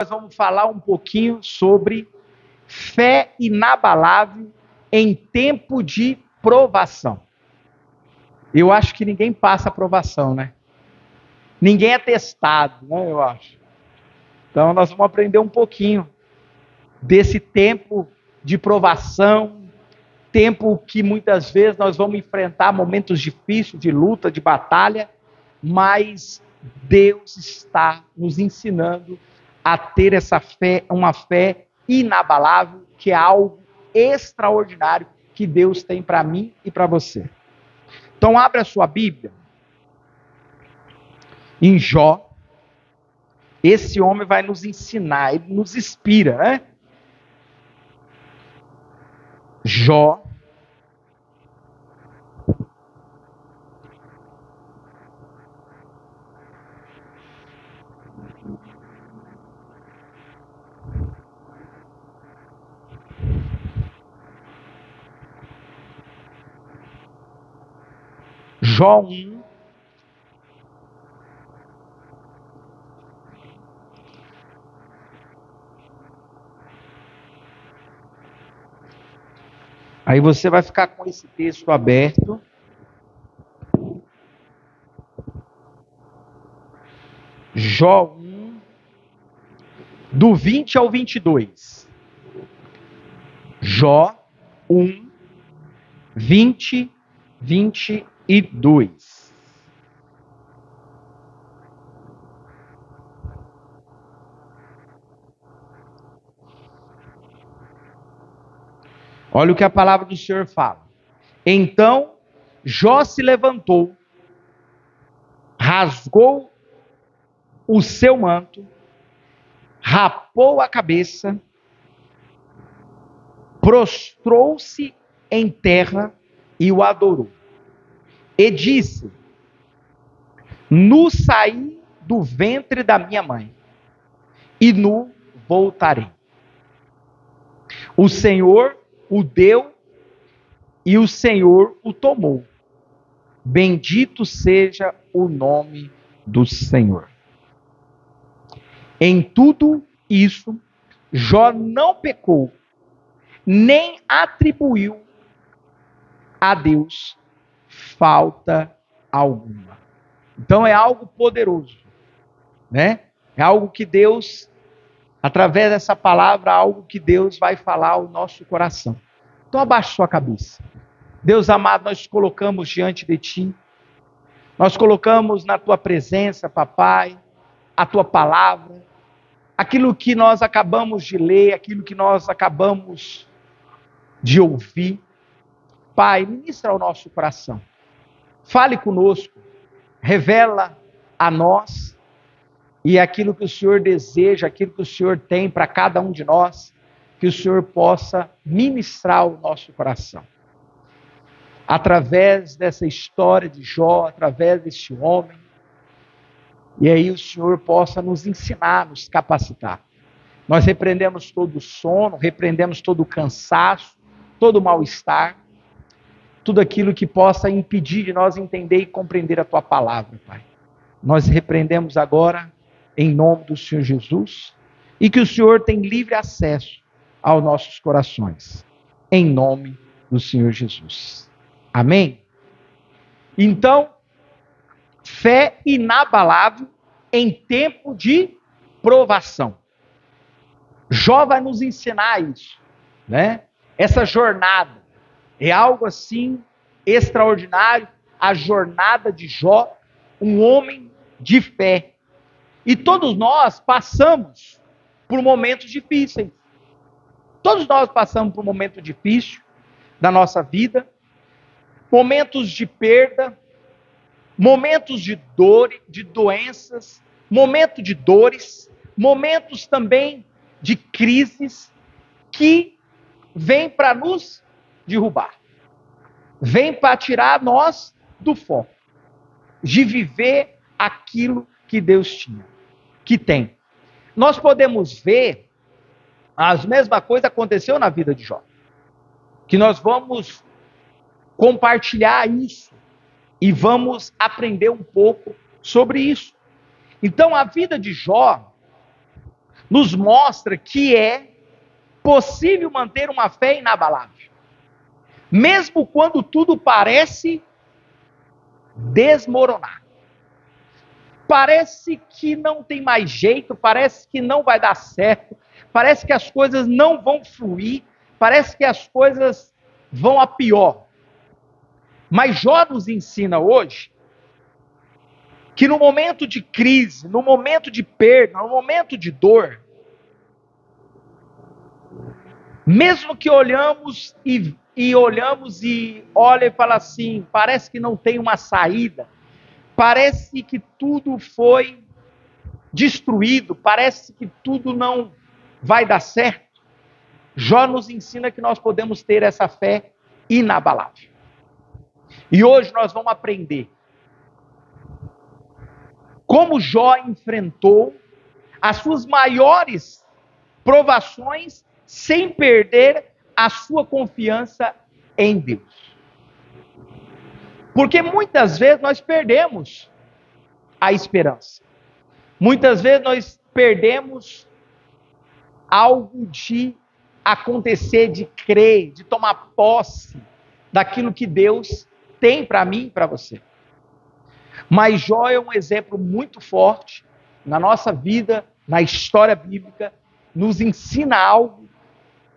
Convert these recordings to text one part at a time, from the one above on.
nós vamos falar um pouquinho sobre fé inabalável em tempo de provação. Eu acho que ninguém passa provação, né? Ninguém é testado, né? Eu acho. Então nós vamos aprender um pouquinho desse tempo de provação, tempo que muitas vezes nós vamos enfrentar momentos difíceis, de luta, de batalha, mas Deus está nos ensinando a ter essa fé, uma fé inabalável, que é algo extraordinário que Deus tem para mim e para você. Então abra a sua Bíblia em Jó. Esse homem vai nos ensinar, ele nos inspira, né? Jó. Jó 1. Aí você vai ficar com esse texto aberto. Jó 1, do 20 ao 22. Jó 1, 20, 22. Olha o que a palavra do Senhor fala. Então Jó se levantou, rasgou o seu manto, rapou a cabeça, prostrou-se em terra e o adorou. E disse: Nu saí do ventre da minha mãe, e nu voltarei. O Senhor o deu e o Senhor o tomou. Bendito seja o nome do Senhor. Em tudo isso, Jó não pecou, nem atribuiu a Deus falta alguma. Então é algo poderoso, né? É algo que Deus, através dessa palavra, algo que Deus vai falar ao nosso coração. Então abaixe sua cabeça. Deus amado, nós colocamos diante de Ti, nós colocamos na Tua presença, papai, a Tua palavra, aquilo que nós acabamos de ler, aquilo que nós acabamos de ouvir. Pai, ministra ao nosso coração. Fale conosco, revela a nós e aquilo que o Senhor deseja, aquilo que o Senhor tem para cada um de nós, que o Senhor possa ministrar ao nosso coração. Através dessa história de Jó, através deste homem, e aí o Senhor possa nos ensinar, nos capacitar. Nós repreendemos todo o sono, repreendemos todo o cansaço, todo o mal-estar, tudo aquilo que possa impedir de nós entender e compreender a Tua palavra, Pai. Nós repreendemos agora, em nome do Senhor Jesus, e que o Senhor tem livre acesso aos nossos corações, em nome do Senhor Jesus. Amém? Então, fé inabalável em tempo de provação. Jó vai nos ensinar isso, né? Essa jornada é algo assim extraordinário, a jornada de Jó, um homem de fé. E todos nós passamos por momentos difíceis. Todos nós passamos por um momento difícil da nossa vida, momentos de perda, momentos de dor, de doenças, momentos de dores, momentos também de crises que vêm para nos derrubar. Vêm para tirar nós do foco, de viver aquilo que Deus tinha, que tem. Nós podemos ver, as mesma coisa aconteceu na vida de Jó, que nós vamos compartilhar isso e vamos aprender um pouco sobre isso. Então a vida de Jó nos mostra que é possível manter uma fé inabalável, mesmo quando tudo parece desmoronar. Parece que não tem mais jeito, parece que não vai dar certo, parece que as coisas não vão fluir, parece que as coisas vão a pior. Mas Jó nos ensina hoje que no momento de crise, no momento de perda, no momento de dor, mesmo que olhamos e olha e fala assim, parece que não tem uma saída, parece que tudo foi destruído, parece que tudo não vai dar certo. Jó nos ensina que nós podemos ter essa fé inabalável. E hoje nós vamos aprender como Jó enfrentou as suas maiores provações sem perder a sua confiança em Deus. Porque muitas vezes nós perdemos a esperança. Muitas vezes nós perdemos algo de acontecer, de crer, de tomar posse daquilo que Deus tem para mim e para você. Mas Jó é um exemplo muito forte na nossa vida, na história bíblica, nos ensina algo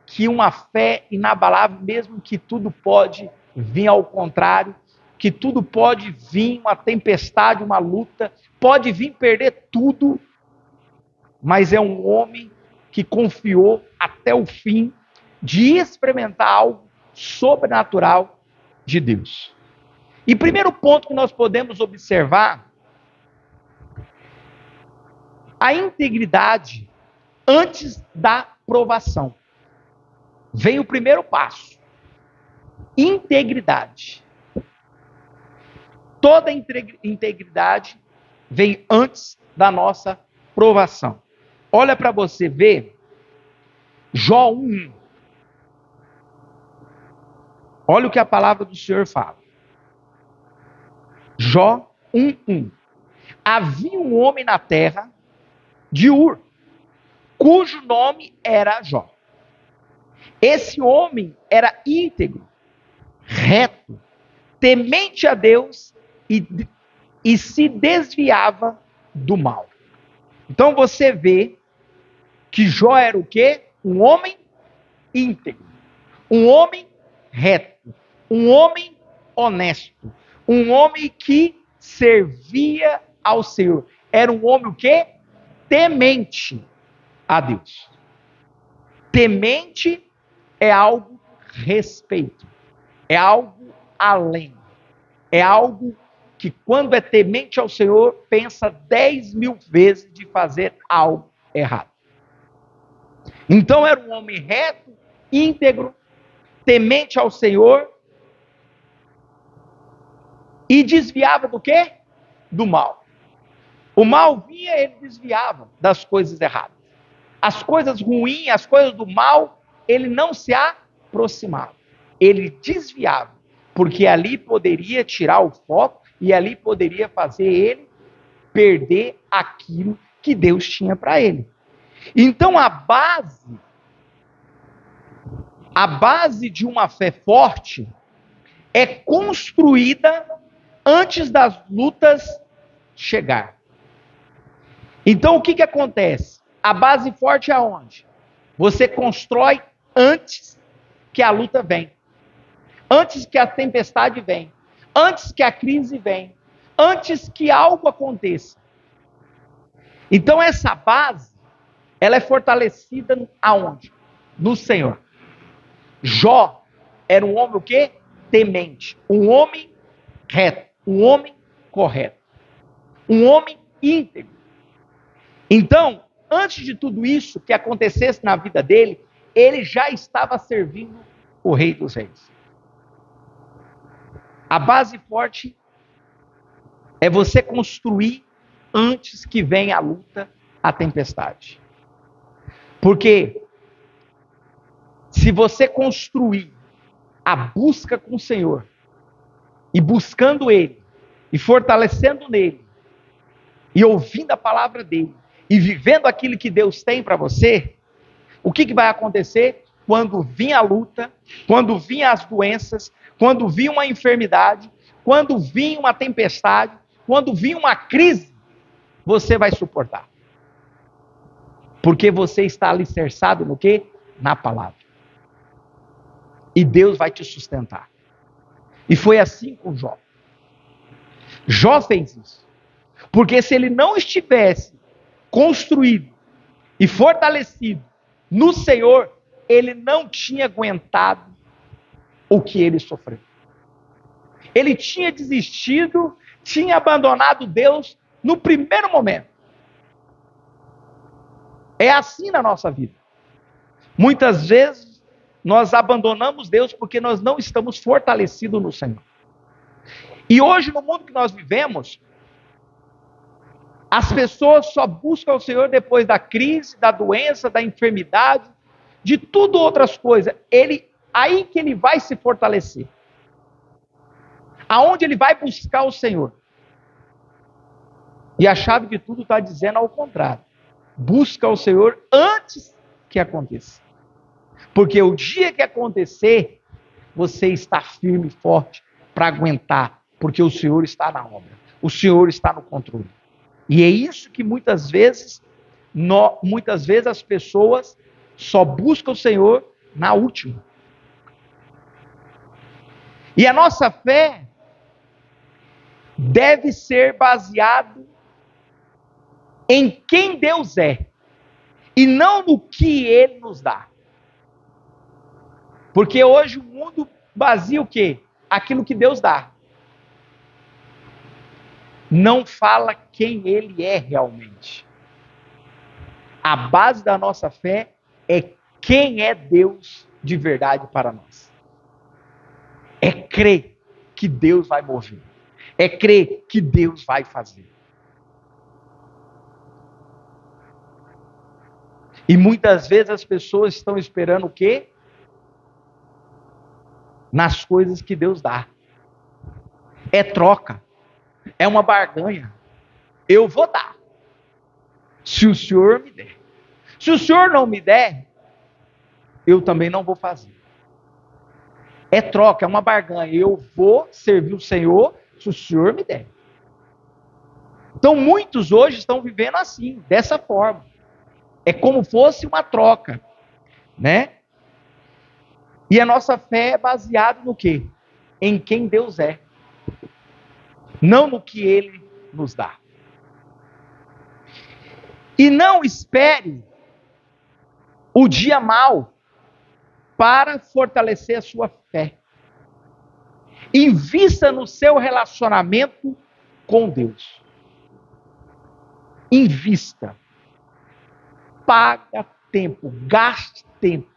que uma fé inabalável, mesmo que tudo pode vir ao contrário, que tudo pode vir uma tempestade, uma luta, pode vir perder tudo, mas é um homem que confiou até o fim de experimentar algo sobrenatural de Deus. E primeiro ponto que nós podemos observar, a integridade antes da provação. Vem o primeiro passo. Integridade. Toda integridade vem antes da nossa provação. Olha para você ver Jó 1:1. Olha o que a palavra do Senhor fala. Jó 1:1. Havia um homem na terra de Ur, cujo nome era Jó. Esse homem era íntegro, reto, temente a Deus e se desviava do mal. Então você vê que Jó era o quê? Um homem íntegro, um homem reto, um homem honesto, um homem que servia ao Senhor. Era um homem o quê? Temente a Deus. Temente é algo respeito, é algo além, é algo que quando é temente ao Senhor, pensa 10.000 vezes de fazer algo errado. Então era um homem reto, íntegro, temente ao Senhor e desviava do quê? Do mal. O mal vinha, ele desviava das coisas erradas. As coisas ruins, as coisas do mal, ele não se aproximava. Ele desviava, porque ali poderia tirar o foco e ali poderia fazer ele perder aquilo que Deus tinha para ele. Então a base de uma fé forte é construída antes das lutas chegar. Então o que acontece? A base forte é aonde? Você constrói antes que a luta vem, antes que a tempestade vem, antes que a crise vem, antes que algo aconteça. Então essa base, ela é fortalecida aonde? No Senhor. Jó era um homem o quê? Temente, um homem reto, um homem correto, um homem íntegro. Então, antes de tudo isso que acontecesse na vida dele, ele já estava servindo o Rei dos Reis. A base forte é você construir antes que venha a luta, a tempestade. Porque se você construir a busca com o Senhor, e buscando Ele, e fortalecendo nele, e ouvindo a palavra dele, e vivendo aquilo que Deus tem para você, o que vai acontecer? Quando vir a luta, quando vir as doenças, quando vir uma enfermidade, quando vir uma tempestade, quando vir uma crise, você vai suportar. Porque você está alicerçado no quê? Na palavra. E Deus vai te sustentar. E foi assim com Jó. Jó fez isso. Porque se ele não estivesse construído e fortalecido no Senhor, ele não tinha aguentado o que ele sofreu. Ele tinha desistido, tinha abandonado Deus no primeiro momento. É assim na nossa vida. Muitas vezes nós abandonamos Deus porque nós não estamos fortalecidos no Senhor. E hoje, no mundo que nós vivemos, as pessoas só buscam o Senhor depois da crise, da doença, da enfermidade, de tudo outras coisas. Aí que ele vai se fortalecer. Aonde ele vai buscar o Senhor. E a chave de tudo está dizendo ao contrário. Busca o Senhor antes que aconteça. Porque o dia que acontecer, você está firme e forte para aguentar. Porque o Senhor está na obra. O Senhor está no controle. E é isso que muitas vezes as pessoas só buscam o Senhor na última. E a nossa fé deve ser baseado em quem Deus é e não no que Ele nos dá. Porque hoje o mundo baseia o quê? Aquilo que Deus dá. Não fala quem Ele é realmente. A base da nossa fé é quem é Deus de verdade para nós. É crer que Deus vai mover. É crer que Deus vai fazer. E muitas vezes as pessoas estão esperando o quê? Nas coisas que Deus dá. É troca. É uma barganha. Eu vou dar. Se o Senhor me der. Se o Senhor não me der, eu também não vou fazer. É troca, é uma barganha. Eu vou servir o Senhor se o Senhor me der. Então muitos hoje estão vivendo assim, dessa forma. É como fosse uma troca, né? E a nossa fé é baseada no quê? Em quem Deus é. Não no que Ele nos dá. E não espere o dia mau para fortalecer a sua fé. Invista no seu relacionamento com Deus. Invista. Paga tempo, gaste tempo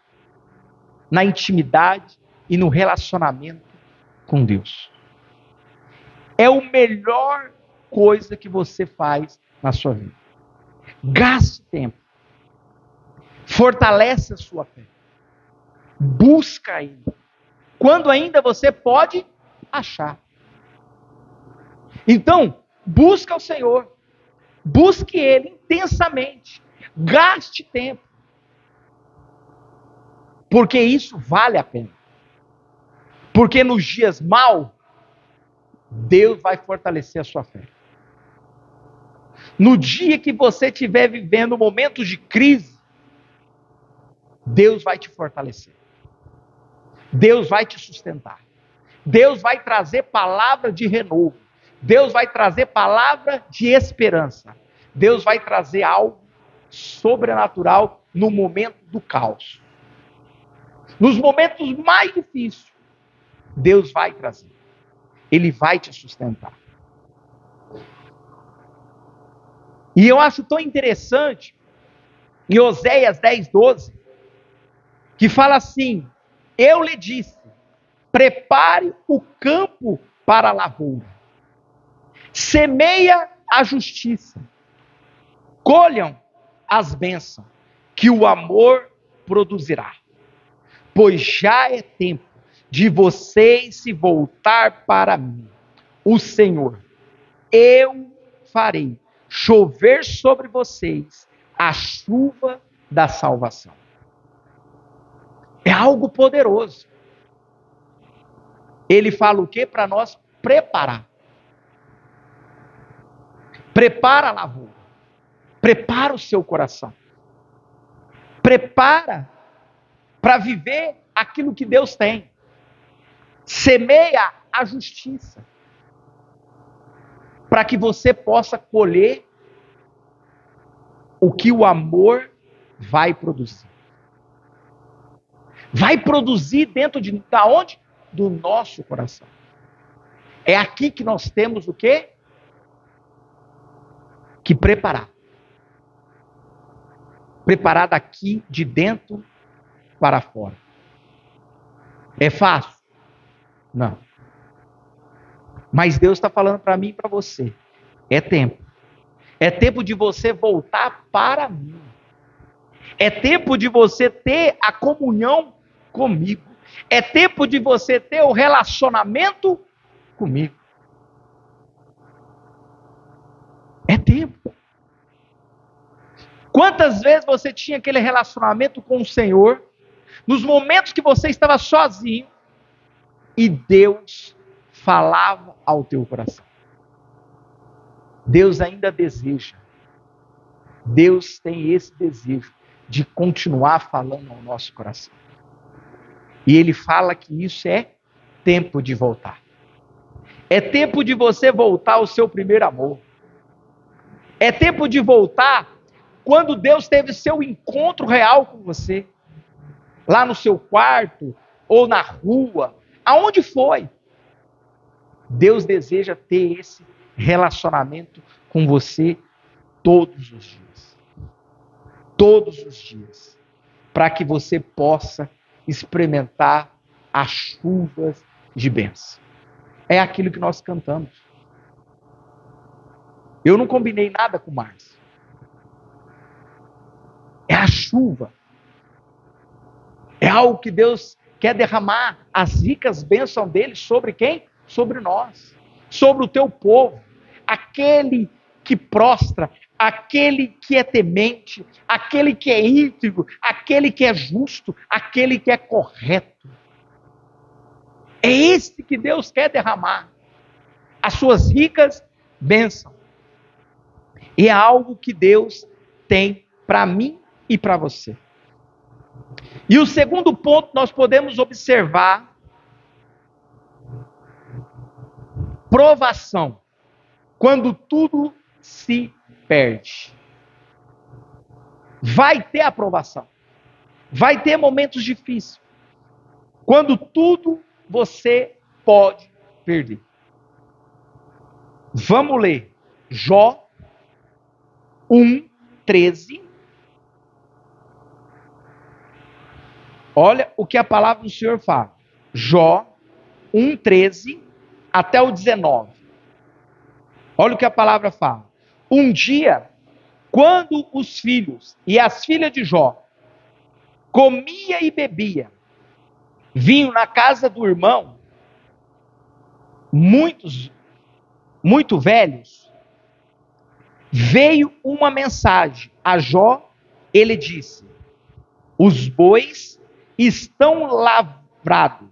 na intimidade e no relacionamento com Deus. É a melhor coisa que você faz na sua vida. Gaste tempo. Fortalece a sua fé. Busca Ele. Quando ainda você pode achar. Então, busca o Senhor. Busque Ele intensamente. Gaste tempo. Porque isso vale a pena. Porque nos dias maus, Deus vai fortalecer a sua fé. No dia que você estiver vivendo momentos de crise, Deus vai te fortalecer. Deus vai te sustentar. Deus vai trazer palavra de renovo. Deus vai trazer palavra de esperança. Deus vai trazer algo sobrenatural no momento do caos. Nos momentos mais difíceis, Deus vai trazer. Ele vai te sustentar. E eu acho tão interessante, em Oséias 10:12, que fala assim: eu lhe disse, prepare o campo para a lavoura, semeia a justiça, colham as bênçãos, que o amor produzirá. Pois já é tempo de vocês se voltar para mim, o Senhor. Eu farei chover sobre vocês a chuva da salvação. É algo poderoso. Ele fala o quê? Para nós preparar. Prepara a lavoura. Prepara o seu coração. Prepara para viver aquilo que Deus tem. Semeia a justiça. Para que você possa colher o que o amor vai produzir. Vai produzir dentro da onde? Do nosso coração. É aqui que nós temos o quê? Que preparar. Preparar daqui de dentro para fora. É fácil? Não. Mas Deus está falando para mim e para você. É tempo. É tempo de você voltar para mim. É tempo de você ter a comunhão comigo. É tempo de você ter o relacionamento comigo. É tempo. Quantas vezes você tinha aquele relacionamento com o Senhor, nos momentos que você estava sozinho, e Deus falava ao teu coração. Deus ainda deseja. Deus tem esse desejo de continuar falando ao nosso coração. E Ele fala que isso é tempo de voltar. É tempo de você voltar ao seu primeiro amor. É tempo de voltar quando Deus teve seu encontro real com você. Lá no seu quarto, ou na rua, aonde foi. Deus deseja ter esse relacionamento com você todos os dias. Todos os dias. Para que você possa experimentar as chuvas de bênção. É aquilo que nós cantamos. Eu não combinei nada com o Márcio. É a chuva. É algo que Deus quer derramar as ricas bênçãos dele sobre quem? Sobre nós. Sobre o teu povo. Aquele que prostra, aquele que é temente, aquele que é íntegro, aquele que é justo, aquele que é correto. É esse que Deus quer derramar. As suas ricas bênçãos. E é algo que Deus tem para mim e para você. E o segundo ponto nós podemos observar: provação. Quando tudo se perde. Vai ter aprovação. Vai ter momentos difíceis. Quando tudo você pode perder. Vamos ler Jó 1:13. Olha o que a palavra do Senhor fala. Jó 1:13 até o 19. Olha o que a palavra fala. Um dia, quando os filhos e as filhas de Jó comia e bebia, vinham na casa do irmão, muito velhos, veio uma mensagem a Jó. Ele disse: os bois estão lavrados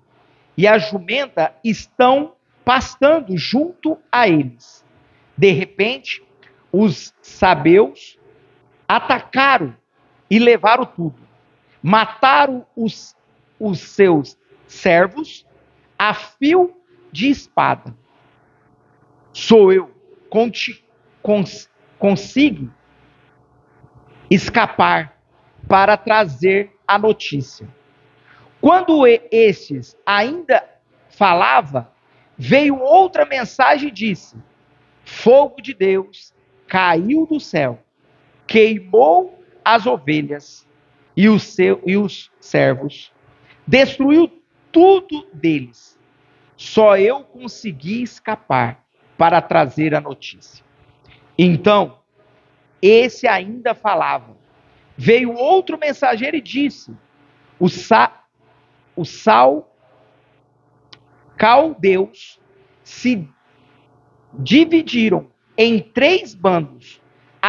e a jumenta estão pastando junto a eles. De repente, os sabeus atacaram e levaram tudo. Mataram os seus servos a fio de espada. Sou eu, consigo escapar para trazer a notícia. Quando estes ainda falava, veio outra mensagem e disse: fogo de Deus caiu do céu, queimou as ovelhas e os servos, destruiu tudo deles. Só eu consegui escapar para trazer a notícia. Então, esse ainda falava. Veio outro mensageiro e disse: os caldeus se dividiram em 3 bandos.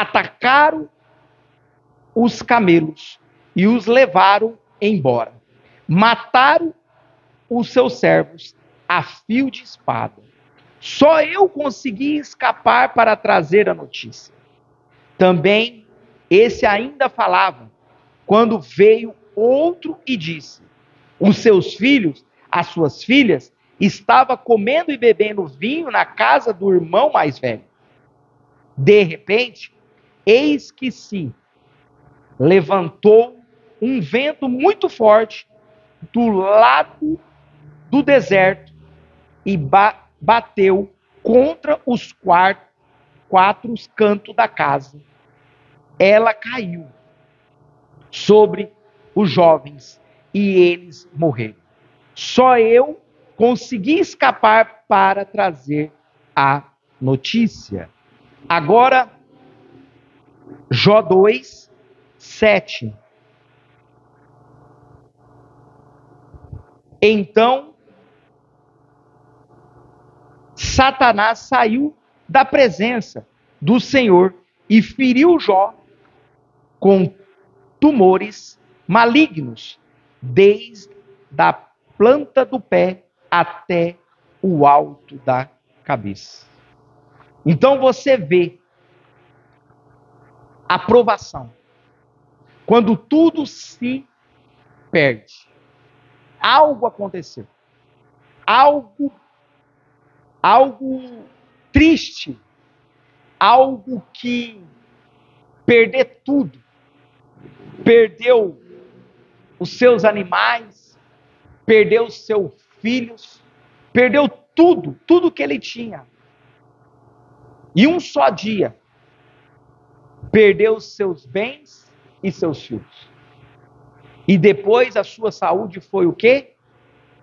atacaram os camelos e os levaram embora. Mataram os seus servos a fio de espada. Só eu consegui escapar para trazer a notícia. Também esse ainda falava, quando veio outro e disse: os seus filhos, as suas filhas, estavam comendo e bebendo vinho na casa do irmão mais velho. De repente, eis que se levantou um vento muito forte do lado do deserto e bateu contra os quatro cantos da casa. Ela caiu sobre os jovens e eles morreram. Só eu consegui escapar para trazer a notícia. Agora, Jó 2, 7. Então, Satanás saiu da presença do Senhor e feriu Jó com tumores malignos, desde a planta do pé até o alto da cabeça. Então você vê a provação. Quando tudo se perde. Algo aconteceu. Algo triste. Algo que perder tudo. Perdeu os seus animais, perdeu os seus filhos, perdeu tudo que ele tinha. E um só dia, perdeu os seus bens e seus filhos. E depois a sua saúde foi o quê?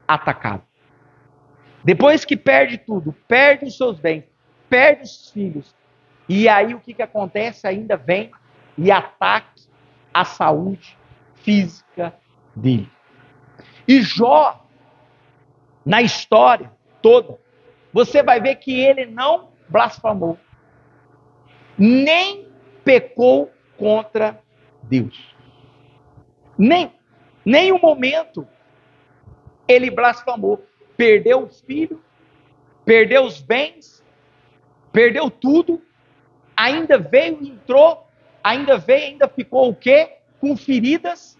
Atacada. Depois que perde tudo, perde os seus bens, perde os filhos. E aí o que acontece? Ainda vem e ataca a saúde física dele. E Jó, na história toda, você vai ver que ele não blasfemou, nem pecou contra Deus. Nem um momento ele blasfemou. Perdeu o filho, perdeu os bens, perdeu tudo, ainda ficou o quê? Com feridas,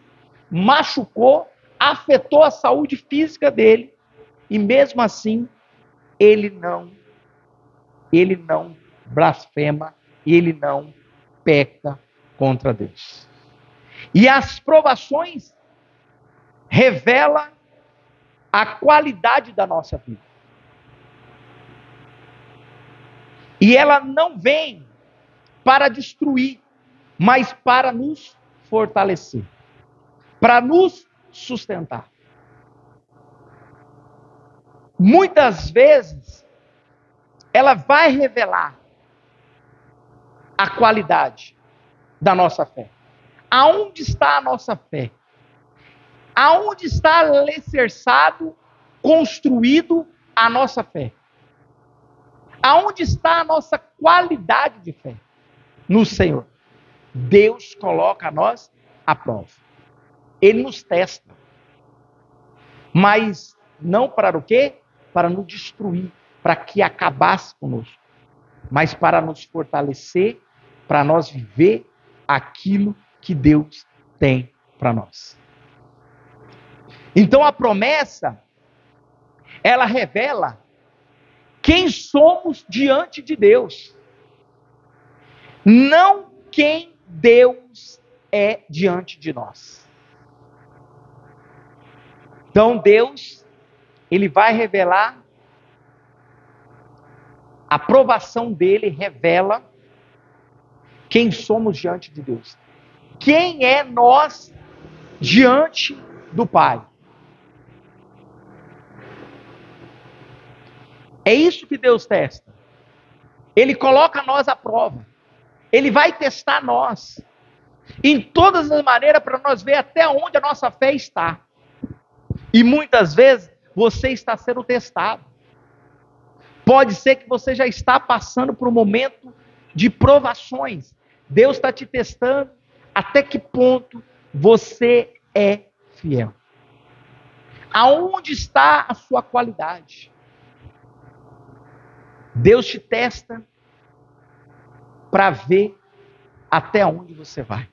machucou, afetou a saúde física dele, e mesmo assim, ele não blasfema, e ele não peca contra Deus. E as provações revelam a qualidade da nossa vida. E ela não vem para destruir, mas para nos fortalecer, para nos sustentar. Muitas vezes, ela vai revelar a qualidade da nossa fé. Aonde está a nossa fé? Aonde está alicerçado, construído a nossa fé? Aonde está a nossa qualidade de fé? No Senhor. Deus coloca a nós à prova. Ele nos testa. Mas não para o quê? Para nos destruir, para que acabasse conosco. Mas para nos fortalecer, para nós viver aquilo que Deus tem para nós. Então a promessa, ela revela quem somos diante de Deus. Não quem Deus é diante de nós. Então Deus, ele vai revelar, a aprovação dele revela quem somos diante de Deus. Quem é nós diante do Pai? É isso que Deus testa. Ele coloca nós à prova. Ele vai testar nós. Em todas as maneiras para nós ver até onde a nossa fé está. E muitas vezes você está sendo testado. Pode ser que você já está passando por um momento de provações, Deus está te testando até que ponto você é fiel. Aonde está a sua qualidade? Deus te testa para ver até onde você vai.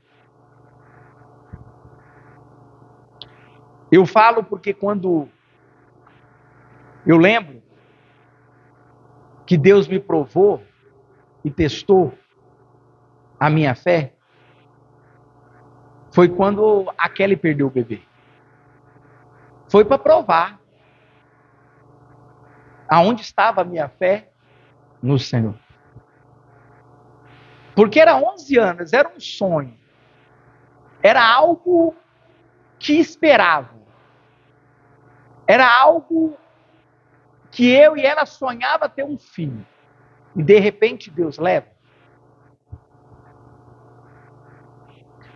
Eu falo porque quando eu lembro que Deus me provou e testou a minha fé, foi quando a Kelly perdeu o bebê. Foi para provar aonde estava a minha fé no Senhor. Porque era 11 anos, era um sonho. Era algo que esperava. Era algo que eu e ela sonhava ter um filho. E de repente Deus leva.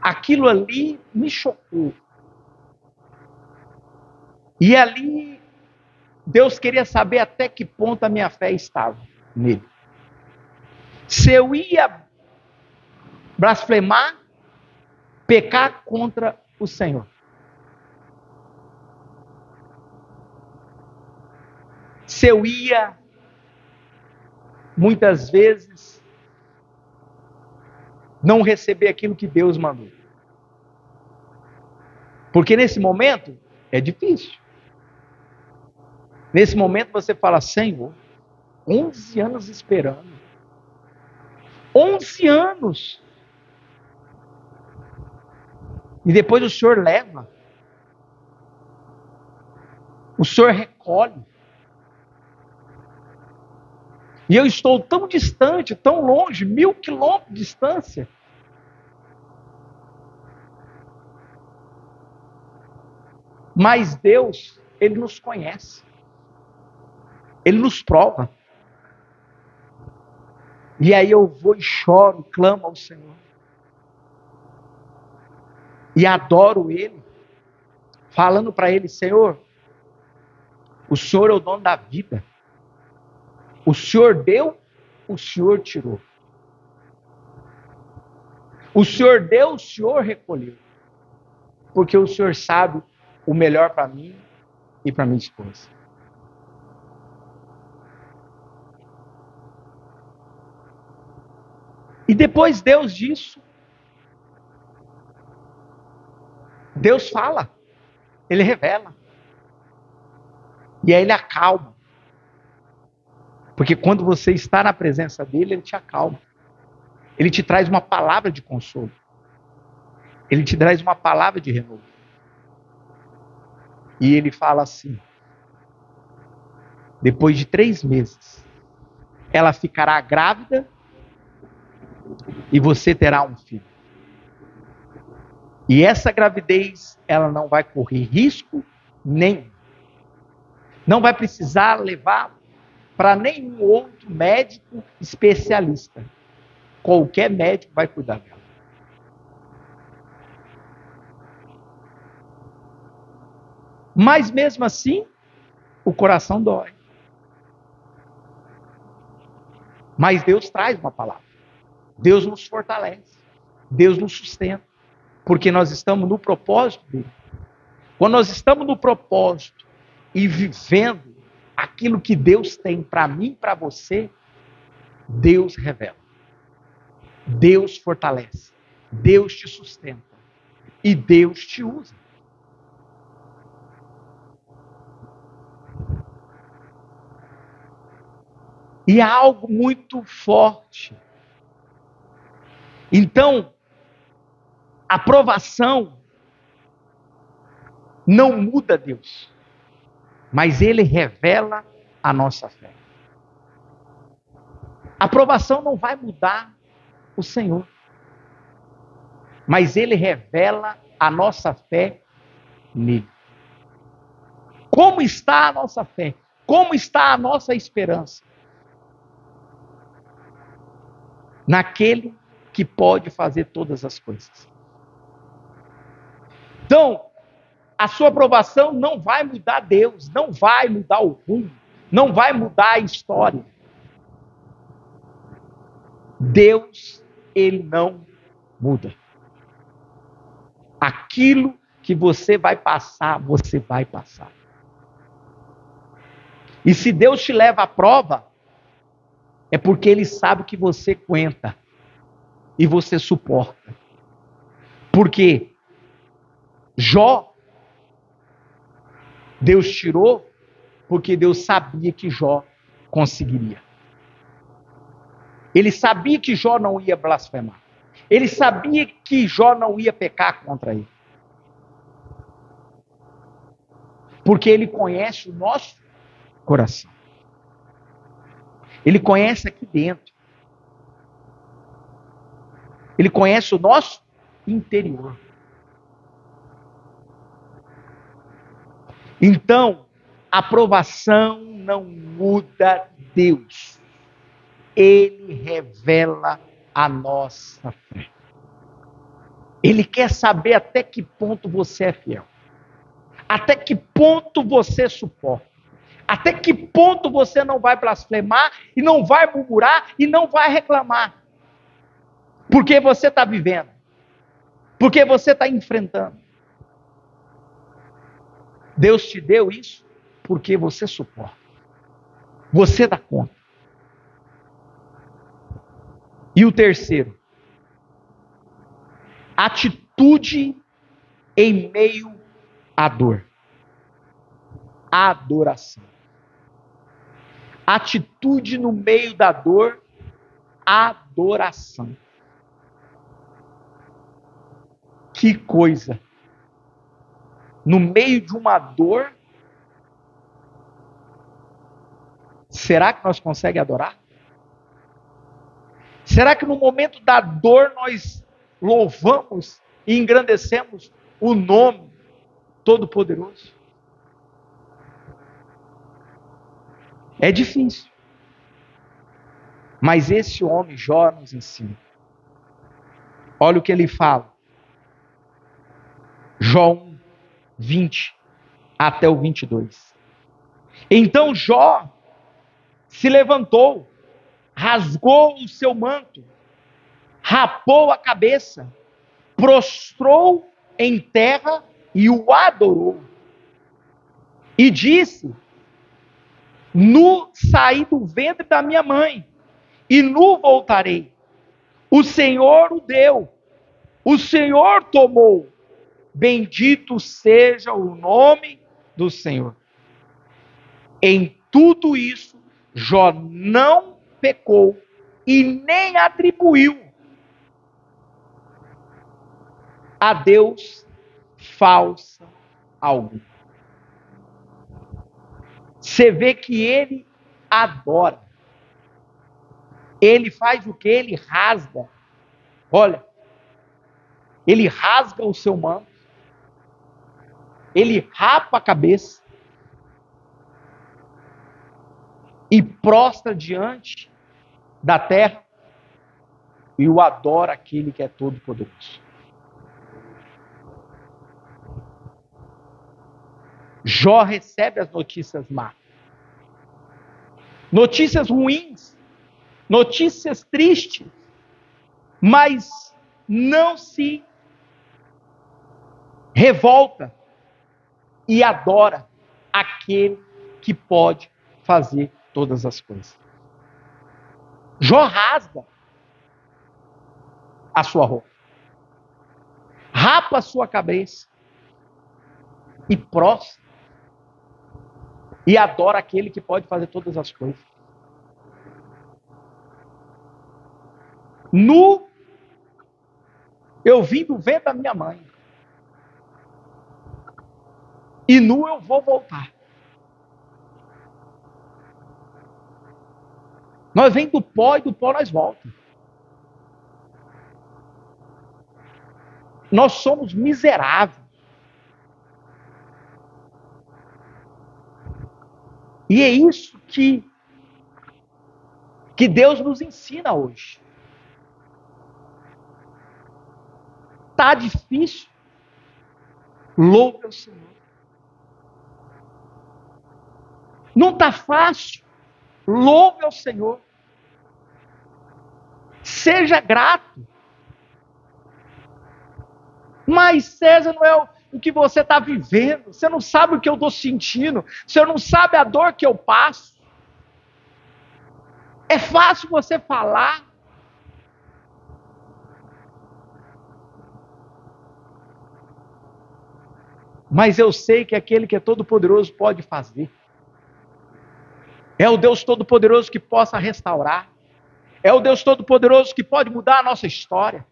Aquilo ali me chocou. E ali Deus queria saber até que ponto a minha fé estava nele. Se eu ia blasfemar, pecar contra o Senhor. Se eu ia, muitas vezes, não receber aquilo que Deus mandou. Porque nesse momento é difícil. Nesse momento você fala, Senhor, 11 anos esperando. 11 anos. E depois o Senhor leva. O Senhor recolhe. E eu estou tão distante, tão longe, 1000 quilômetros de distância. Mas Deus, Ele nos conhece. Ele nos prova. E aí eu vou e choro, clamo ao Senhor. E adoro Ele. Falando para Ele, Senhor, o Senhor é o dono da vida. O Senhor deu, o Senhor tirou. O Senhor deu, o Senhor recolheu. Porque o Senhor sabe o melhor para mim e para minha esposa. E depois Deus disso, Deus fala, Ele revela. E aí Ele acalma. Porque quando você está na presença dEle, Ele te acalma. Ele te traz uma palavra de consolo. Ele te traz uma palavra de renovo. E Ele fala assim, depois de 3 meses, ela ficará grávida e você terá um filho. E essa gravidez, ela não vai correr risco nenhum. Não vai precisar levar para nenhum outro médico especialista. Qualquer médico vai cuidar dela. Mas mesmo assim, o coração dói. Mas Deus traz uma palavra. Deus nos fortalece. Deus nos sustenta. Porque nós estamos no propósito dele. Quando nós estamos no propósito e vivendo aquilo que Deus tem para mim e para você, Deus revela. Deus fortalece. Deus te sustenta. E Deus te usa. E é algo muito forte. Então, a aprovação não muda Deus, mas Ele revela a nossa fé. A aprovação não vai mudar o Senhor, mas Ele revela a nossa fé nele. Como está a nossa fé? Como está a nossa esperança? Naquele que pode fazer todas as coisas. Então, a sua aprovação não vai mudar Deus, não vai mudar o rumo, não vai mudar a história. Deus, Ele não muda. Aquilo que você vai passar, você vai passar. E se Deus te leva à prova, é porque Ele sabe que você aguenta e você suporta. Porque Jó, Deus tirou porque Deus sabia que Jó conseguiria. Ele sabia que Jó não ia blasfemar. Ele sabia que Jó não ia pecar contra ele. Porque ele conhece o nosso coração. Ele conhece aqui dentro. Ele conhece o nosso interior. Então, a aprovação não muda Deus. Ele revela a nossa fé. Ele quer saber até que ponto você é fiel. Até que ponto você suporta. Até que ponto você não vai blasfemar e não vai murmurar e não vai reclamar. Porque você está vivendo. Porque você está enfrentando. Deus te deu isso porque você suporta. Você dá conta. E o terceiro, atitude em meio à dor. Adoração. Atitude no meio da dor, adoração. Que coisa! No meio de uma dor, será que nós conseguimos adorar? Será que no momento da dor nós louvamos e engrandecemos o nome Todo-Poderoso? É difícil. Mas esse homem, Jó, nos ensina. Olha o que ele fala. Jó 1, 20 até o 22. Então Jó se levantou, rasgou o seu manto, rapou a cabeça, prostrou em terra e o adorou. E disse: nu saí do ventre da minha mãe, e nu voltarei. O Senhor o deu, o Senhor tomou. Bendito seja o nome do Senhor. Em tudo isso, Jó não pecou e nem atribuiu a Deus falsa algo. Você vê que ele adora. Ele faz o que? Ele rasga. Olha, ele rasga o seu manto. Ele rapa a cabeça. E prostra diante da terra. E o adora aquele que é todo-poderoso. Jó recebe as notícias más. Notícias ruins. Notícias tristes. Mas não se revolta e adora aquele que pode fazer todas as coisas. Jó rasga a sua roupa, rapa a sua cabeça e prostra e adora aquele que pode fazer todas as coisas. Nu, eu vim do ventre da minha mãe, e nu eu vou voltar. Nós vem do pó e do pó nós voltamos. Nós somos miseráveis. E é isso que Deus nos ensina hoje. Tá difícil? Louve ao Senhor. Não tá fácil? Louve ao Senhor. Seja grato. Mas César, não é o que você está vivendo. Você não sabe o que eu estou sentindo. Você não sabe a dor que eu passo. É fácil você falar. Mas eu sei que aquele que é todo-poderoso pode fazer. É o Deus todo-poderoso que possa restaurar. É o Deus todo-poderoso que pode mudar a nossa história.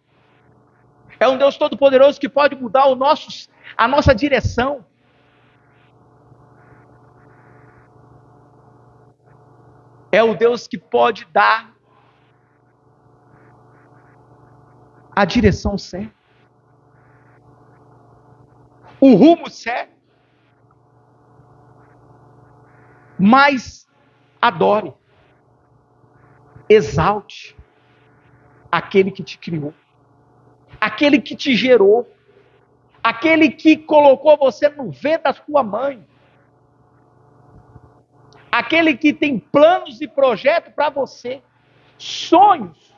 É um Deus todo-poderoso que pode mudar a nossa direção. É o Deus que pode dar a direção certa. O rumo certo. Mas adore. Exalte aquele que te criou. Aquele que te gerou. Aquele que colocou você no ventre da sua mãe. Aquele que tem planos e projetos para você. Sonhos.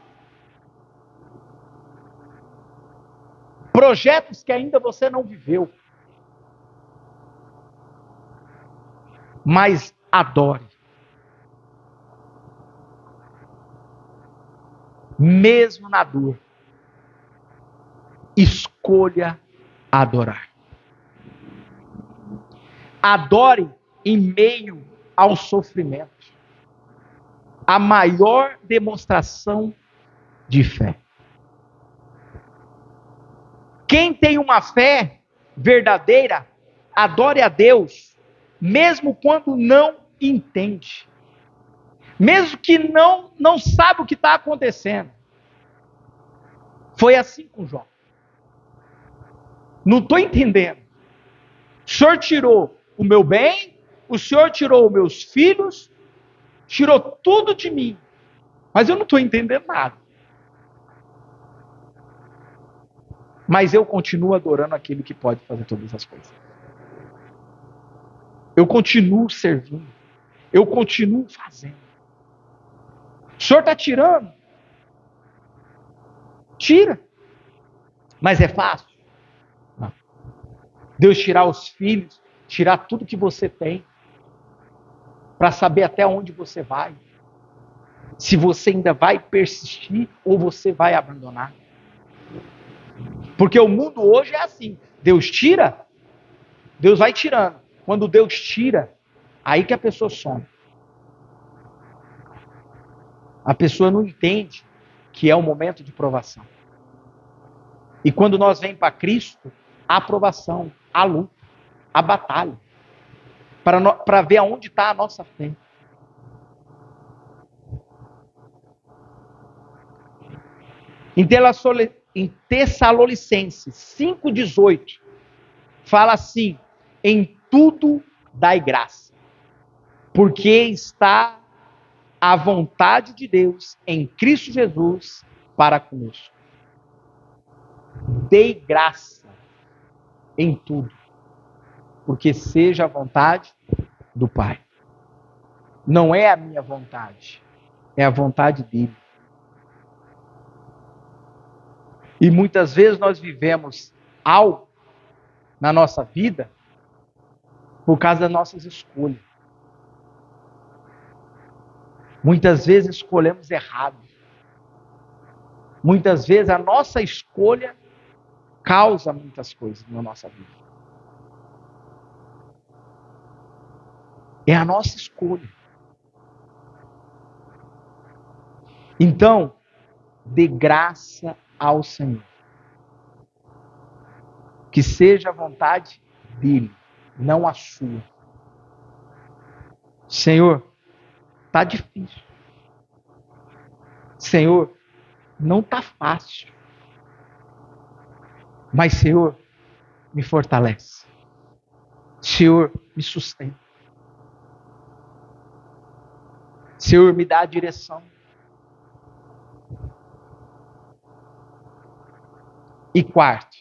Projetos que ainda você não viveu. Mas adore. Mesmo na dor. Escolha adorar. Adore em meio ao sofrimento. A maior demonstração de fé. Quem tem uma fé verdadeira, adore a Deus, mesmo quando não entende. Mesmo que não sabe o que está acontecendo. Foi assim com Jó. Não estou entendendo. O Senhor tirou o meu bem, o Senhor tirou os meus filhos, tirou tudo de mim. Mas eu não estou entendendo nada. Mas eu continuo adorando aquele que pode fazer todas as coisas. Eu continuo servindo. Eu continuo fazendo. O Senhor está tirando? Tira. Mas é fácil? Não. Deus tirar os filhos, tirar tudo que você tem, para saber até onde você vai. Se você ainda vai persistir ou você vai abandonar. Porque o mundo hoje é assim. Deus tira, Deus vai tirando. Quando Deus tira, aí que a pessoa some. A pessoa não entende que é um momento de provação. E quando nós vem para Cristo, a provação, a luta, a batalha. Para ver aonde está a nossa fé. Em Tessalonicenses 5,18, fala assim: em tudo dai graça, porque está a vontade de Deus em Cristo Jesus para conosco. Dei graça em tudo, porque seja a vontade do Pai. Não é a minha vontade, é a vontade dele. E muitas vezes nós vivemos algo na nossa vida por causa das nossas escolhas. Muitas vezes escolhemos errado. Muitas vezes a nossa escolha causa muitas coisas na nossa vida. É a nossa escolha. Então, dê graça ao Senhor. Que seja a vontade dele, não a sua. Senhor, está difícil. Senhor, não está fácil. Mas, Senhor, me fortalece. Senhor, me sustenta. Senhor, me dá a direção. E quarto,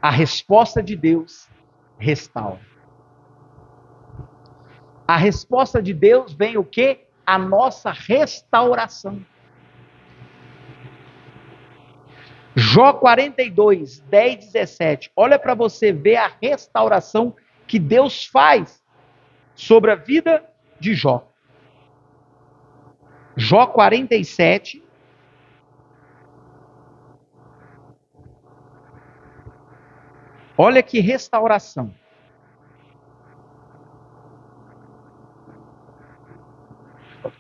a resposta de Deus restaura. A resposta de Deus vem o quê? A nossa restauração. Jó 42, 10, 17. Olha para você ver a restauração que Deus faz sobre a vida de Jó. Jó 47. Olha que restauração.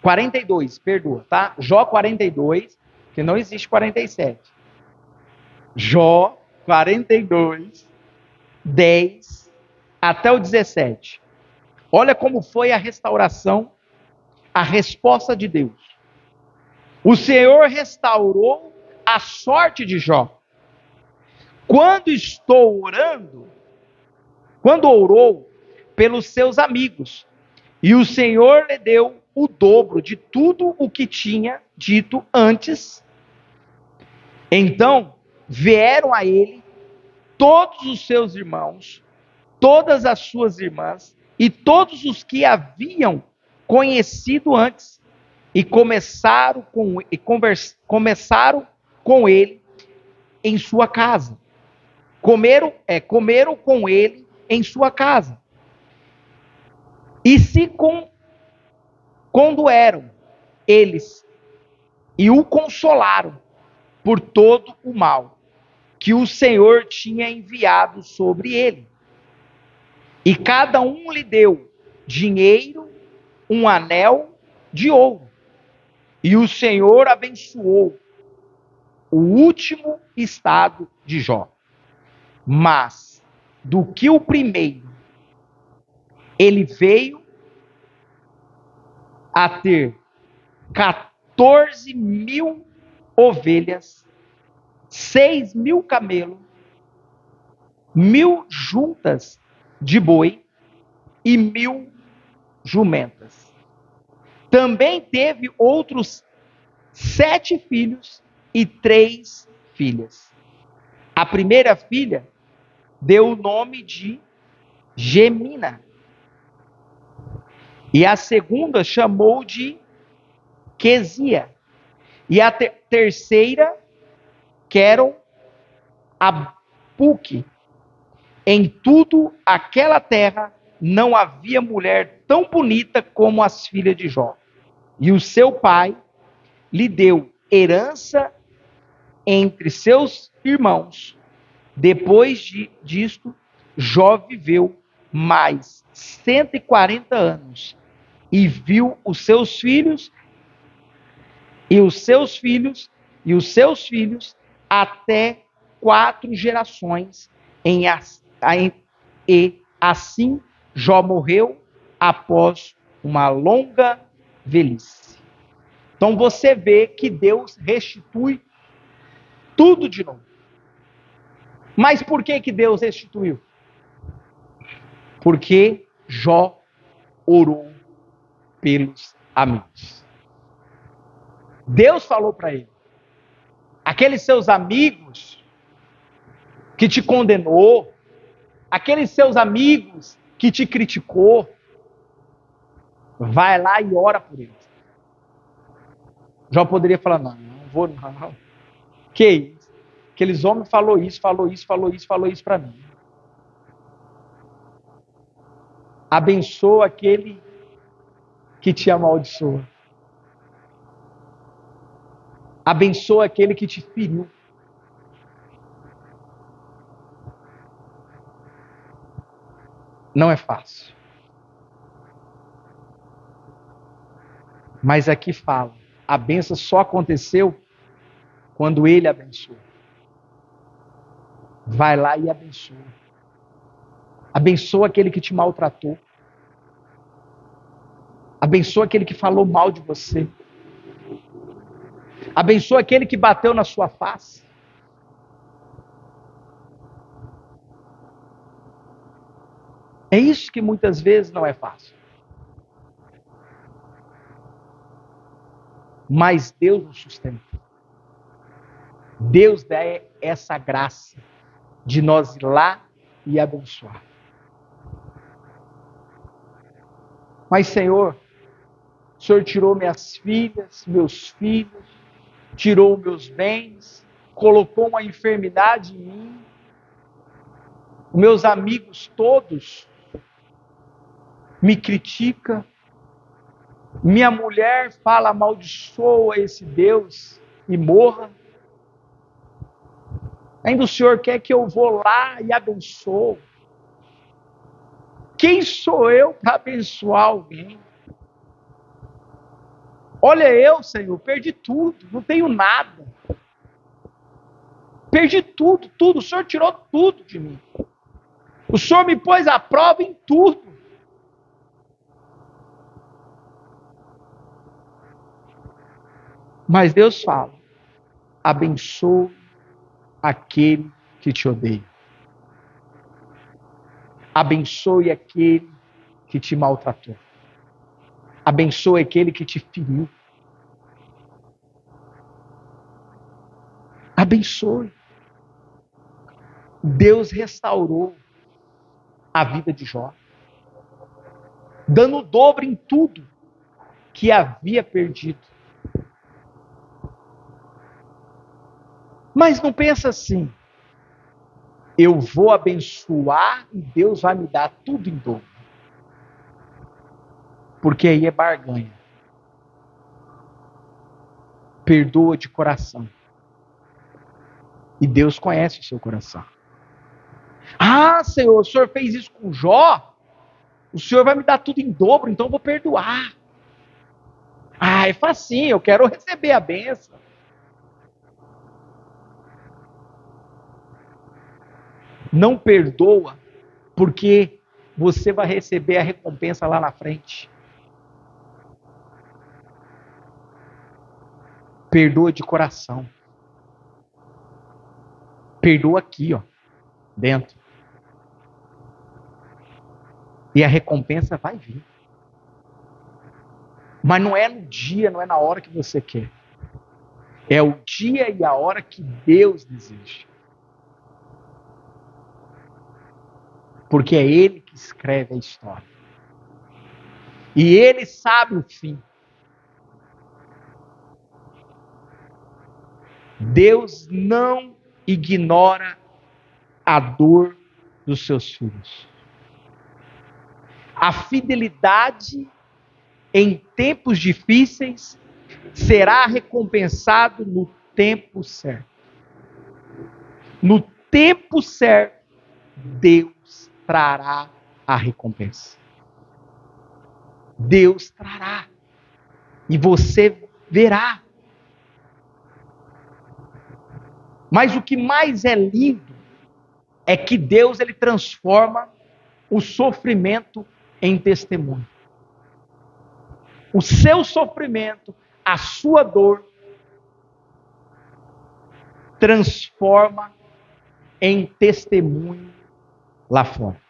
42, perdoa, tá? Jó 42, que não existe 47. Jó 42, 10 até o 17. Olha como foi a restauração, a resposta de Deus. O Senhor restaurou a sorte de Jó. Quando orou pelos seus amigos, e o Senhor lhe deu o dobro de tudo o que tinha dito antes. Então vieram a ele todos os seus irmãos, todas as suas irmãs e todos os que haviam conhecido antes, e começaram com ele em sua casa. Comeram com ele em sua casa. E se condoeram eles e o consolaram por todo o mal que o Senhor tinha enviado sobre ele. E cada um lhe deu dinheiro, um anel de ouro. E o Senhor abençoou o último estado de Jó. Mas do que o primeiro, ele veio a ter 14.000 ovelhas, 6.000 camelos, 1.000 juntas de boi e 1.000 jumentas. Também teve outros 7 filhos e 3 filhas. A primeira filha deu o nome de Gemina. E a segunda chamou de Quesia. E a terceira, Queron Abuque. Em tudo aquela terra não havia mulher tão bonita como as filhas de Jó. E o seu pai lhe deu herança entre seus irmãos. Depois disto, Jó viveu mais 140 anos e viu os seus filhos e os seus filhos e os seus filhos até 4 gerações e assim Jó morreu após uma longa velhice. Então você vê que Deus restitui tudo de novo. Mas por que Deus restituiu? Porque Jó orou pelos amigos. Deus falou para ele: aqueles seus amigos que te condenou, aqueles seus amigos que te criticou, vai lá e ora por eles. Jó poderia falar: não vou não. Que isso? Aqueles homens falou isso para mim. Abençoa aquele que te amaldiçoa. Abençoa aquele que te feriu. Não é fácil. Mas aqui fala, a bênção só aconteceu quando ele abençoou. Vai lá e abençoa. Abençoa aquele que te maltratou. Abençoa aquele que falou mal de você. Abençoa aquele que bateu na sua face. É isso que muitas vezes não é fácil. Mas Deus nos sustenta. Deus dá essa graça de nós ir lá e abençoar. Mas, Senhor, o Senhor tirou minhas filhas, meus filhos, tirou meus bens, colocou uma enfermidade em mim. Meus amigos todos me criticam. Minha mulher fala, amaldiçoa esse Deus e morra. Ainda o Senhor quer que eu vou lá e abençoo. Quem sou eu para abençoar alguém? Olha eu, Senhor, perdi tudo, não tenho nada. Perdi tudo, tudo. O Senhor tirou tudo de mim. O Senhor me pôs à prova em tudo. Mas Deus fala, abençoa aquele que te odeia. Abençoe aquele que te maltratou. Abençoe aquele que te feriu. Abençoe. Deus restaurou a vida de Jó, dando o dobro em tudo que havia perdido. Mas não pensa assim, eu vou abençoar e Deus vai me dar tudo em dobro. Porque aí é barganha. Perdoa de coração. E Deus conhece o seu coração. Ah, Senhor, o Senhor fez isso com Jó? O Senhor vai me dar tudo em dobro, então eu vou perdoar. Ah, é facinho, eu quero receber a bênção. Não perdoa, porque você vai receber a recompensa lá na frente. Perdoa de coração. Perdoa aqui, ó, dentro. E a recompensa vai vir. Mas não é no dia, não é na hora que você quer. É o dia e a hora que Deus deseja. Porque é Ele que escreve a história. E Ele sabe o fim. Deus não ignora a dor dos seus filhos. A fidelidade em tempos difíceis será recompensado no tempo certo. No tempo certo, Deus trará a recompensa. Deus trará. E você verá. Mas o que mais é lindo é que Deus ele transforma o sofrimento em testemunho. O seu sofrimento, a sua dor, transforma em testemunho lá fora.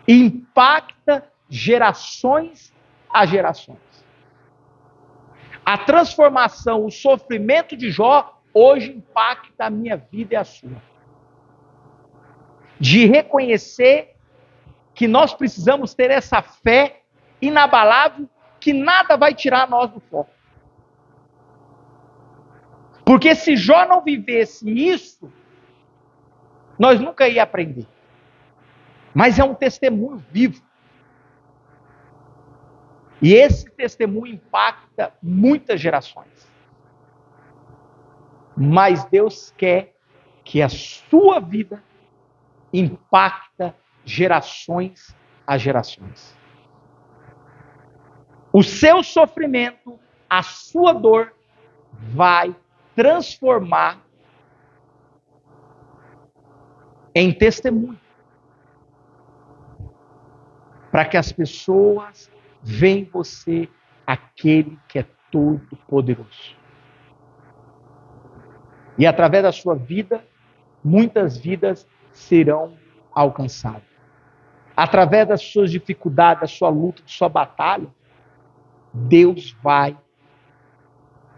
Impacta gerações a gerações. A transformação, o sofrimento de Jó, hoje impacta a minha vida e a sua. De reconhecer que nós precisamos ter essa fé inabalável, que nada vai tirar nós do foco. Porque se Jó não vivesse isso, nós nunca ia aprender. Mas é um testemunho vivo. E esse testemunho impacta muitas gerações. Mas Deus quer que a sua vida impacta gerações a gerações. O seu sofrimento, a sua dor, vai transformar em testemunho. Para que as pessoas vejam em você aquele que é todo poderoso. E através da sua vida, muitas vidas serão alcançadas. Através das suas dificuldades, da sua luta, da sua batalha, Deus vai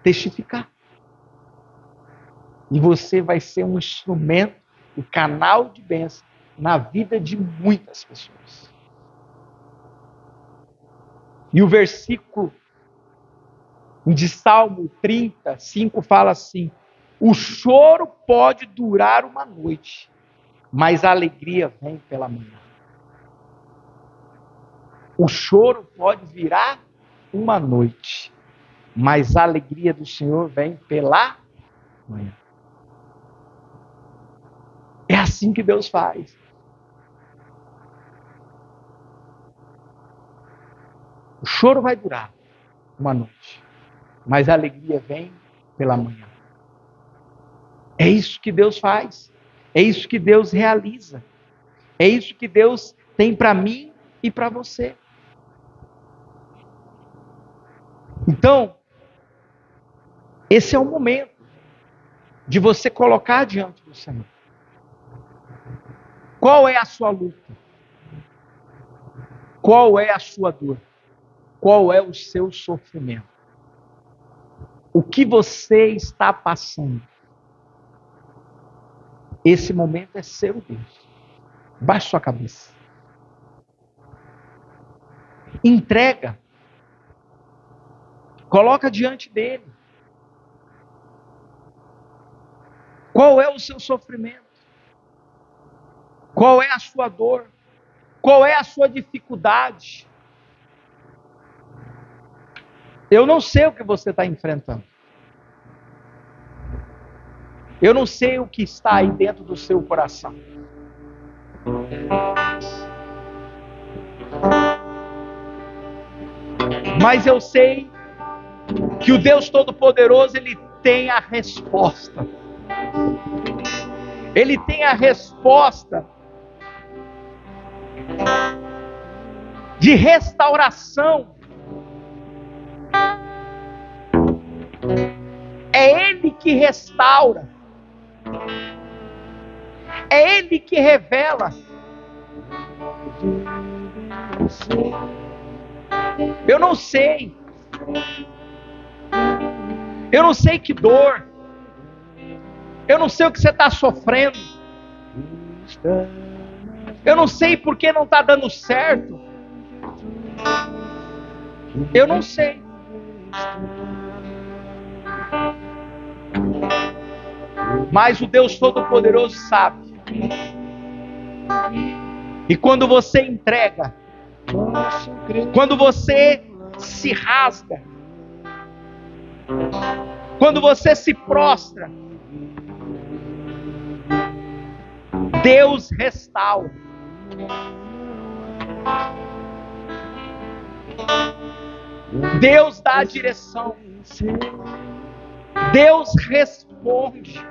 testificar. E você vai ser um instrumento, um canal de bênção na vida de muitas pessoas. E o versículo de Salmo 35 fala assim: O choro pode durar uma noite, mas a alegria vem pela manhã. O choro pode virar uma noite, mas a alegria do Senhor vem pela manhã. É assim que Deus faz. O choro vai durar uma noite, mas a alegria vem pela manhã. É isso que Deus faz. É isso que Deus realiza. É isso que Deus tem para mim e para você. Então, esse é o momento de você colocar diante do Senhor. Qual é a sua luta? Qual é a sua dor? Qual é o seu sofrimento? O que você está passando? Esse momento é seu, Deus. Baixe sua cabeça. Entrega. Coloca diante dele. Qual é o seu sofrimento? Qual é a sua dor? Qual é a sua dificuldade? Eu não sei o que você está enfrentando. Eu não sei o que está aí dentro do seu coração. Mas eu sei que o Deus Todo-Poderoso, Ele tem a resposta. Ele tem a resposta de restauração. É Ele que restaura. É Ele que revela. Eu não sei. Eu não sei que dor. Eu não sei o que você está sofrendo. Eu não sei por que não está dando certo. Eu não sei. Mas o Deus Todo-Poderoso sabe. E quando você entrega, quando você se rasga, quando você se prostra, Deus restaura. Deus dá a direção. Deus responde.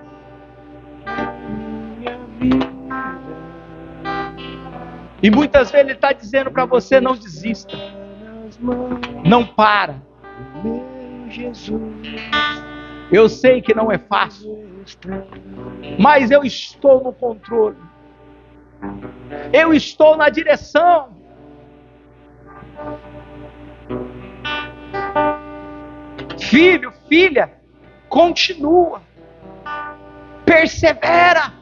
E muitas vezes Ele está dizendo para você: não desista. Não para. Eu sei que não é fácil, mas eu estou no controle. Eu estou na direção. Filho, filha, continua. Persevera.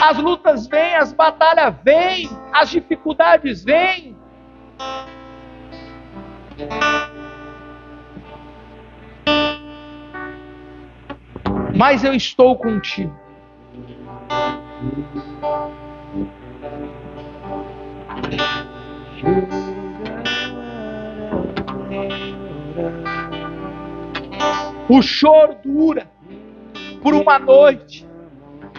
As lutas vêm, as batalhas vêm, as dificuldades vêm. Mas eu estou contigo. O choro dura por uma noite,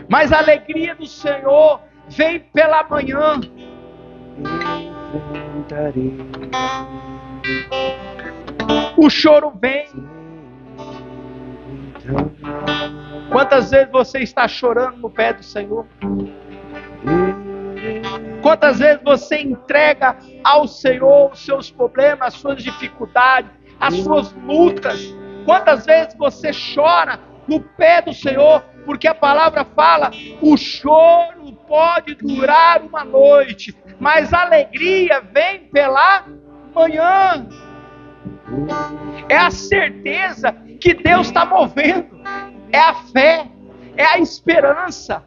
mas a alegria do Senhor vem pela manhã. O choro vem. Quantas vezes você está chorando no pé do Senhor? Quantas vezes você entrega ao Senhor os seus problemas, as suas dificuldades, as suas lutas? Quantas vezes você chora no pé do Senhor? Porque a palavra fala: o choro pode durar uma noite, mas a alegria vem pela manhã. É a certeza que Deus está movendo. É a fé, é a esperança,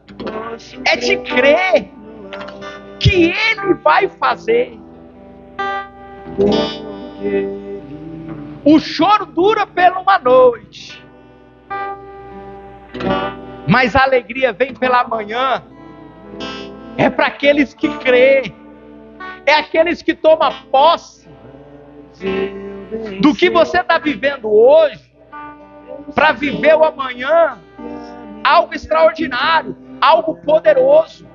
é de crer que Ele vai fazer. O choro dura por uma noite, Mas a alegria vem pela manhã. É para aqueles que creem. É aqueles que tomam posse do que você está vivendo hoje, para viver o amanhã, algo extraordinário, algo poderoso.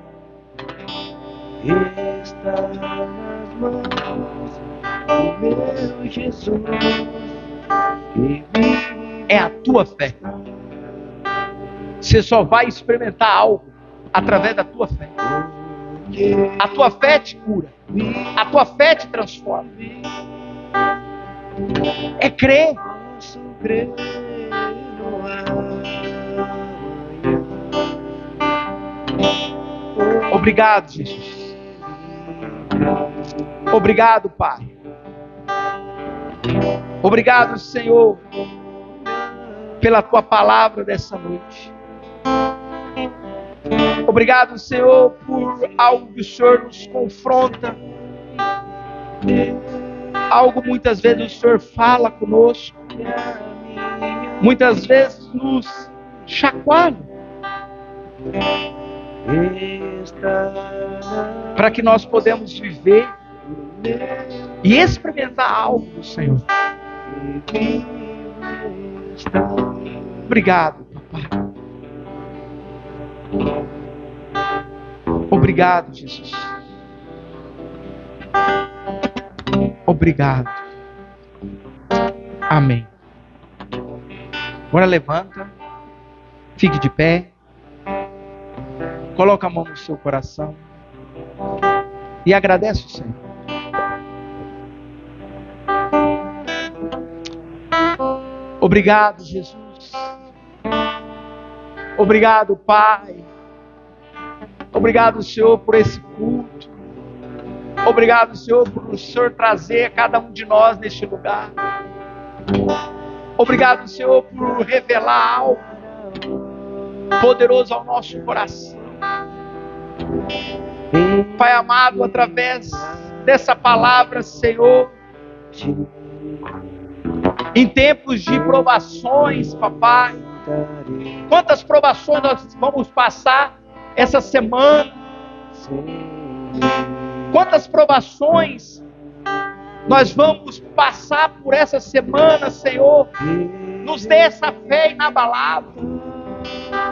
Está nas mãos do meu Jesus. É a tua fé. Você só vai experimentar algo através da tua fé. A tua fé te cura. A tua fé te transforma. É crer. Posso crer no amanhã. Obrigado, Jesus. Obrigado, Pai. Obrigado, Senhor, pela tua palavra dessa noite. Obrigado, Senhor, por algo que o Senhor nos confronta. Algo muitas vezes o Senhor fala conosco. Muitas vezes nos chacoalha. Para que nós podemos viver e experimentar algo do Senhor. Obrigado, papai. Obrigado, Jesus. Obrigado. Amém. Agora levanta. Fique de pé. Coloca a mão no seu coração. E agradece o Senhor. Obrigado, Jesus. Obrigado, Pai. Obrigado, Senhor, por esse culto. Obrigado, Senhor, por o Senhor trazer cada um de nós neste lugar. Obrigado, Senhor, por revelar algo poderoso ao nosso coração. Pai amado, através dessa palavra, Senhor, em tempos de provações, papai, quantas provações nós vamos passar essa semana? Quantas provações nós vamos passar por essa semana, Senhor? Nos dê essa fé inabalável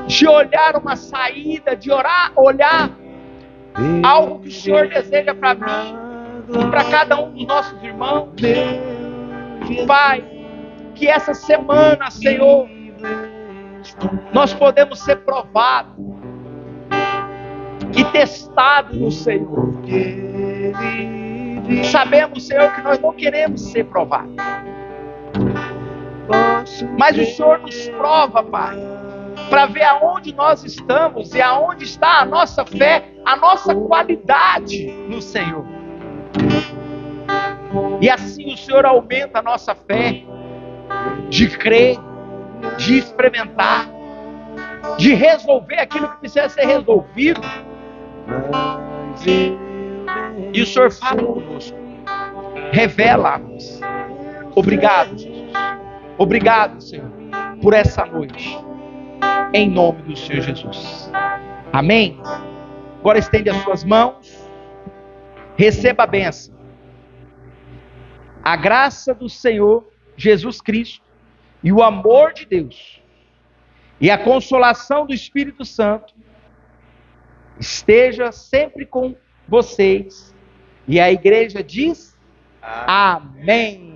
de olhar uma saída, de olhar algo que o Senhor deseja para mim e para cada um dos nossos irmãos. Pai, que essa semana, Senhor, nós podemos ser provados e testados no Senhor. Sabemos, Senhor, que nós não queremos ser provados, mas o Senhor nos prova, Pai, para ver aonde nós estamos e aonde está a nossa fé, a nossa qualidade no Senhor. E assim o Senhor aumenta a nossa fé de crer, de experimentar, de resolver aquilo que precisa ser resolvido. E o Senhor fala conosco, revela-nos. Obrigado, Jesus. Obrigado, Senhor, por essa noite. Em nome do Senhor Jesus. Amém? Agora estende as suas mãos. Receba a bênção. A graça do Senhor Jesus Cristo e o amor de Deus e a consolação do Espírito Santo esteja sempre com vocês. E a igreja diz: Amém.